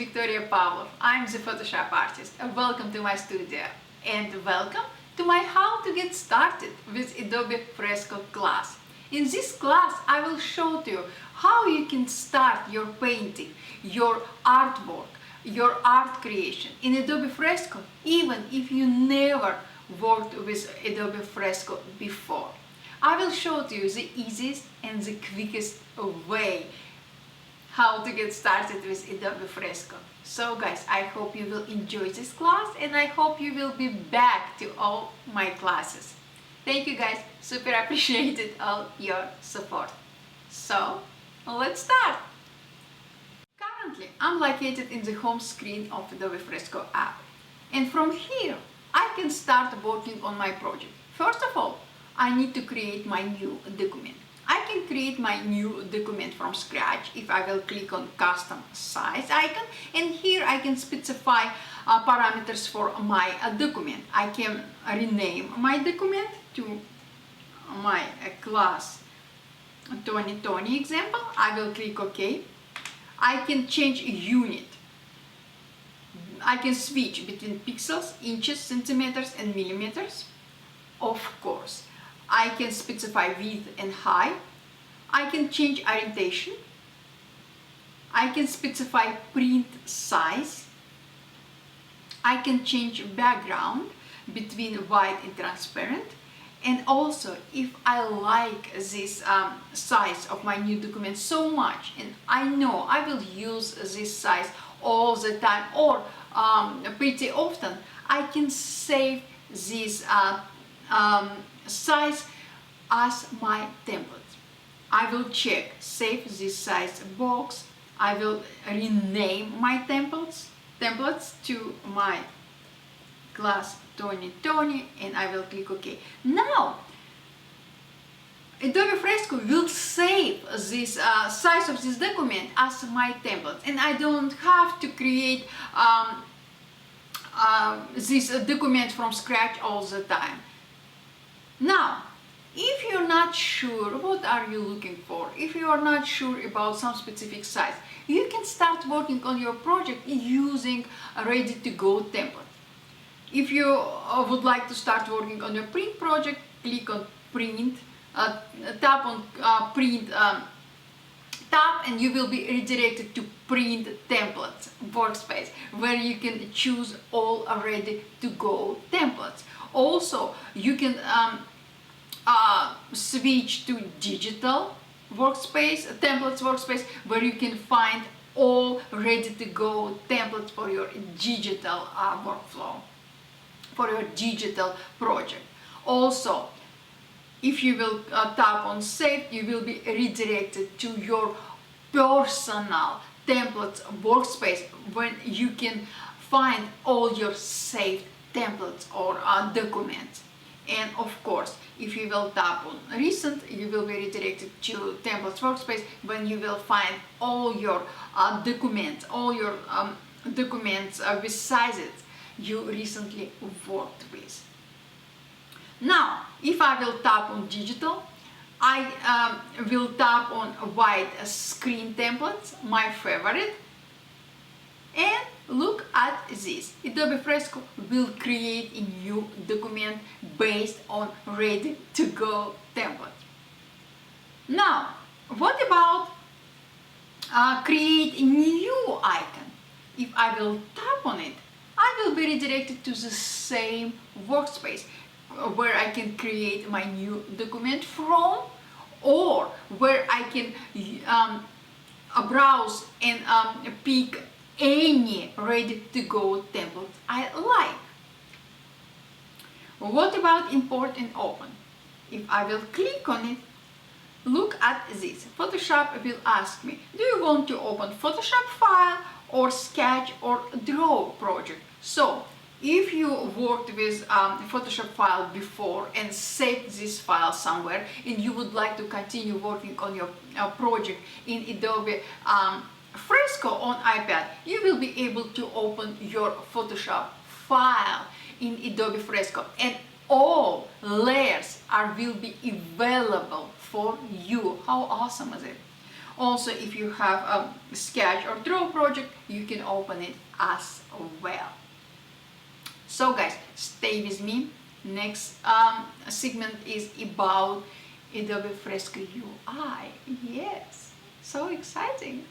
Victoria Pavlov. I'm the Photoshop artist. Welcome to my studio and welcome to my How to Get Started with Adobe Fresco class. In this class, I will show you how you can start your painting, your artwork, your art creation in Adobe Fresco, even if you never worked with Adobe Fresco before. I will show you the easiest and the quickest way how to get started with Adobe Fresco. So guys, I hope you will enjoy this class and I hope you will be back to all my classes. Thank you guys, super appreciated all your support. So let's start. Currently, I'm located in the home screen of Adobe Fresco app. And from here, I can start working on my project. First of all, I need to create my new document. I can create my new document from scratch if I will click on custom size icon, and here I can specify parameters for my document. I can rename my document to my class 2020 example. I will click OK. I can change unit. I can switch between pixels, inches, centimeters and millimeters. Of course, I can specify width and height. I can change orientation. I can specify print size. I can change background between white and transparent. And also, if I like this size of my new document so much, and I know I will use this size all the time or pretty often, I can save this size as my template. I will check save this size box. I will rename my templates to my class 2020 and I will click OK. Now Adobe Fresco will save this size of this document as my template, and I don't have to create this document from scratch all the time. Now, if you're not sure what are you looking for, if you are not sure about some specific size, you can start working on your project using a ready-to-go template. If you would like to start working on your print project, click on print, tap on print tab, and you will be redirected to print templates workspace where you can choose all ready-to-go templates. Also, you can switch to digital workspace, templates workspace, where you can find all ready-to-go templates for your digital workflow, for your digital project. Also, if you will tap on save, you will be redirected to your personal templates workspace when you can find all your saved templates or documents. And of course, if you will tap on recent, you will be redirected to templates workspace when you will find all your documents, with sizes you recently worked with. Now, if I will tap on digital, I will tap on white screen templates, my favorite, and look at this. Adobe Fresco will create a new document based on ready-to-go template. Now, what about create a new icon? If I will tap on it, I will be redirected to the same workspace where I can create my new document from, or where I can browse and pick any ready-to-go template I like. What about import and open? If I will click on it, look at this. Photoshop will ask me, do you want to open Photoshop file or sketch or draw project? So if you worked with Photoshop file before and saved this file somewhere and you would like to continue working on your project in Adobe Fresco on iPad, you will be able to open your Photoshop file in Adobe Fresco and all layers will be available for you. How awesome is it? Also, if you have a sketch or draw project, you can open it as well. So guys, stay with me. Next segment is about Adobe Fresco UI. Yes, so exciting.